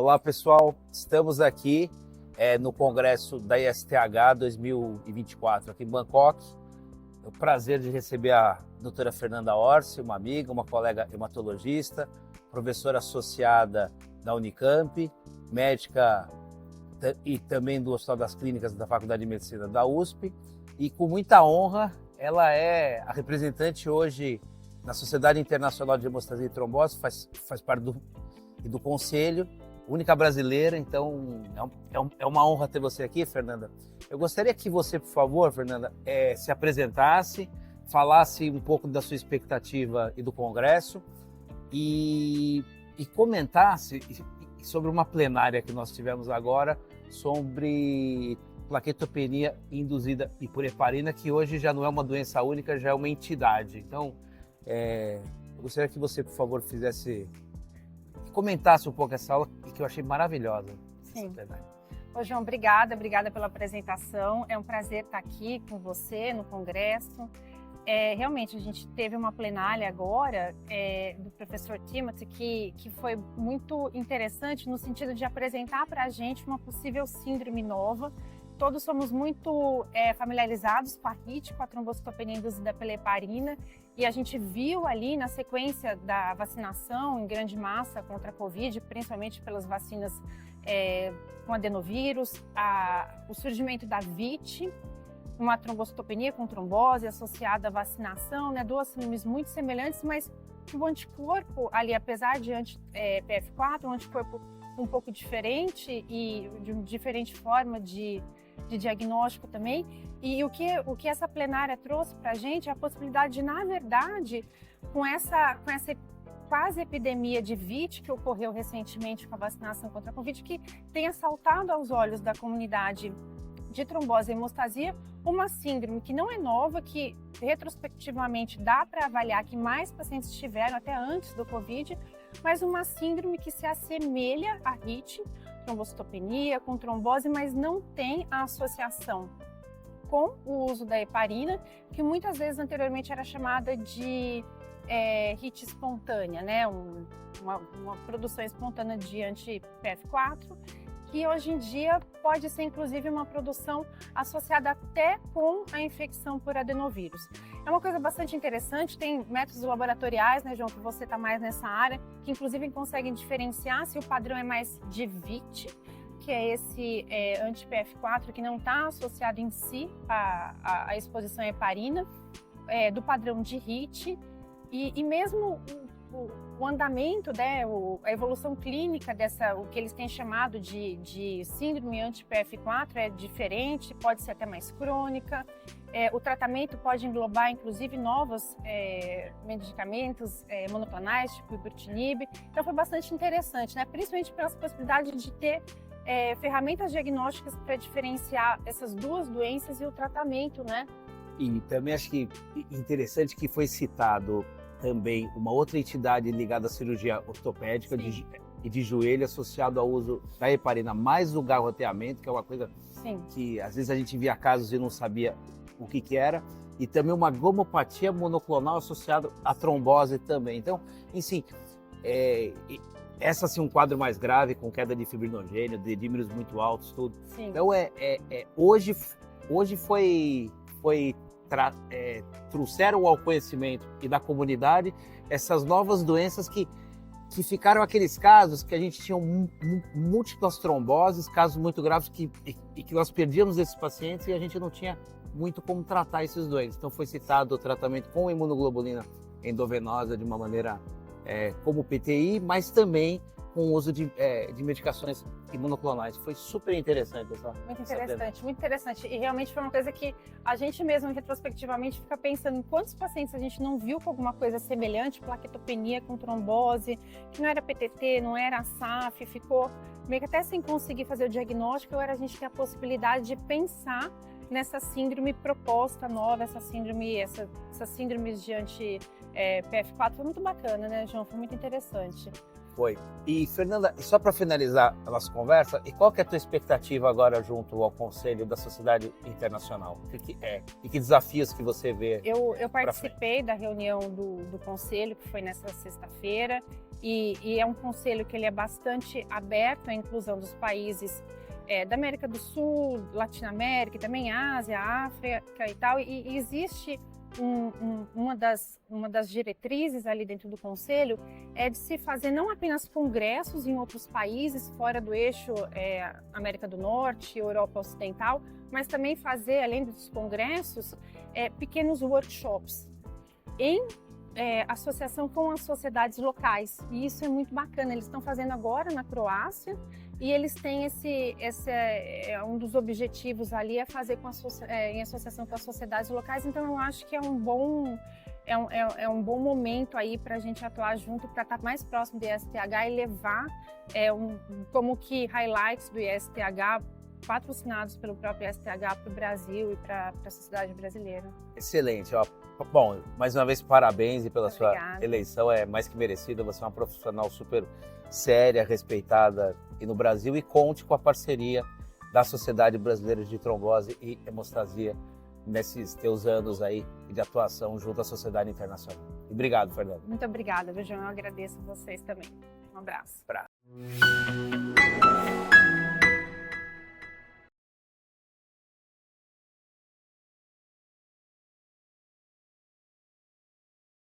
Olá, pessoal. Estamos aqui no Congresso da ISTH 2024, aqui em Bangkok. É um prazer de receber a doutora Fernanda Orsi, uma amiga, uma colega hematologista, professora associada da Unicamp, médica e também do Hospital das Clínicas da Faculdade de Medicina da USP. E com muita honra, ela é a representante hoje na Sociedade Internacional de Hemostasia e Trombose, faz parte do conselho, única brasileira, então é uma honra ter você aqui, Fernanda. Eu gostaria que você, por favor, Fernanda, se apresentasse, falasse um pouco da sua expectativa e do Congresso e comentasse sobre uma plenária que nós tivemos agora sobre plaquetopenia induzida por heparina, que hoje já não é uma doença única, já é uma entidade. Então, eu gostaria que você, por favor, comentasse um pouco essa aula, que eu achei maravilhosa. Sim. Ô, João, obrigada pela apresentação. É um prazer estar aqui com você no Congresso. Realmente, a gente teve uma plenária agora do professor Timothy que foi muito interessante no sentido de apresentar para a gente uma possível síndrome nova. Todos somos muito familiarizados com a HIT, com a trombocitopenia induzida pela heparina, e a gente viu ali na sequência da vacinação em grande massa contra a Covid, principalmente pelas vacinas com adenovírus, o surgimento da VIT, uma trombocitopenia com trombose associada à vacinação, né? Duas síndromes muito semelhantes, mas que o anticorpo ali, apesar de PF4, um anticorpo um pouco diferente e de uma diferente forma de diagnóstico também. E o que essa plenária trouxe para a gente é a possibilidade de, na verdade, com essa quase epidemia de VIT que ocorreu recentemente com a vacinação contra a Covid, que tenha saltado aos olhos da comunidade de trombose e hemostasia, uma síndrome que não é nova, que retrospectivamente dá para avaliar que mais pacientes tiveram até antes do Covid, mas uma síndrome que se assemelha à HIT, trombocitopenia, com trombose, mas não tem a associação com o uso da heparina, que muitas vezes anteriormente era chamada de HIT espontânea, né? Uma produção espontânea de anti-PF4, que hoje em dia pode ser inclusive uma produção associada até com a infecção por adenovírus. É uma coisa bastante interessante, tem métodos laboratoriais, né, João, que você está mais nessa área, que inclusive conseguem diferenciar se o padrão é mais de VIT, que é esse anti-PF4 que não está associado em si à exposição à heparina, do padrão de HIT, e mesmo o andamento, né, a evolução clínica o que eles têm chamado de síndrome anti-PF4 é diferente, pode ser até mais crônica. O tratamento pode englobar, inclusive, novos medicamentos monoclonais, tipo ibrutinib. Então, foi bastante interessante, né, principalmente pelas possibilidades de ter ferramentas diagnósticas para diferenciar essas duas doenças e o tratamento, né? E também acho que interessante que foi citado também uma outra entidade ligada à cirurgia ortopédica e de joelho associado ao uso da heparina, mais o garroteamento, que é uma coisa que às vezes a gente via casos e não sabia o que era, e também uma gomopatia monoclonal associada à trombose também. Então, enfim, essa assim um quadro mais grave, com queda de fibrinogênio, dedímeros muito altos, tudo. Sim. Então, hoje trouxeram ao conhecimento e da comunidade essas novas doenças que ficaram aqueles casos que a gente tinha múltiplas tromboses, casos muito graves e que nós perdíamos esses pacientes e a gente não tinha muito como tratar esses doentes. Então foi citado o tratamento com imunoglobulina endovenosa de uma maneira como PTI, mas também com o uso de medicações imunoclonais. Foi super interessante essa muito interessante. E realmente foi uma coisa que a gente mesmo, retrospectivamente, fica pensando em quantos pacientes a gente não viu com alguma coisa semelhante, plaquetopenia com trombose, que não era PTT, não era SAF, ficou meio que até sem conseguir fazer o diagnóstico, agora a gente tem a possibilidade de pensar nessa síndrome proposta nova, essas síndromes de PF4 foi muito bacana, né, João? Foi muito interessante. Foi. E, Fernanda, só para finalizar a nossa conversa, e qual que é a tua expectativa agora junto ao Conselho da Sociedade Internacional? O que é? E que desafios que você vê? Eu participei da reunião do Conselho, que foi nessa sexta-feira, e é um conselho que ele é bastante aberto à inclusão dos países da América do Sul, Latinoamérica, e também Ásia, África e tal, e existe uma das diretrizes ali dentro do Conselho é de se fazer não apenas congressos em outros países fora do eixo América do Norte, Europa Ocidental, mas também fazer, além dos congressos, pequenos workshops em associação com as sociedades locais. E isso é muito bacana. Eles estão fazendo agora na Croácia e eles têm um dos objetivos ali é fazer em associação com as sociedades locais. Então eu acho que é um bom momento aí para a gente atuar junto, para estar mais próximo do ISTH e levar como que highlights do ISTH patrocinados pelo próprio ISTH para o Brasil e para a sociedade brasileira. Excelente. Ó. Bom, mais uma vez, parabéns e pela Obrigada. sua eleição, é mais que merecida. Você é uma profissional super séria, respeitada e no Brasil, e conte com a parceria da Sociedade Brasileira de Trombose e Hemostasia nesses teus anos aí de atuação junto à Sociedade Internacional. E obrigado, Fernanda. Muito obrigada, João. Eu agradeço a vocês também. Um abraço.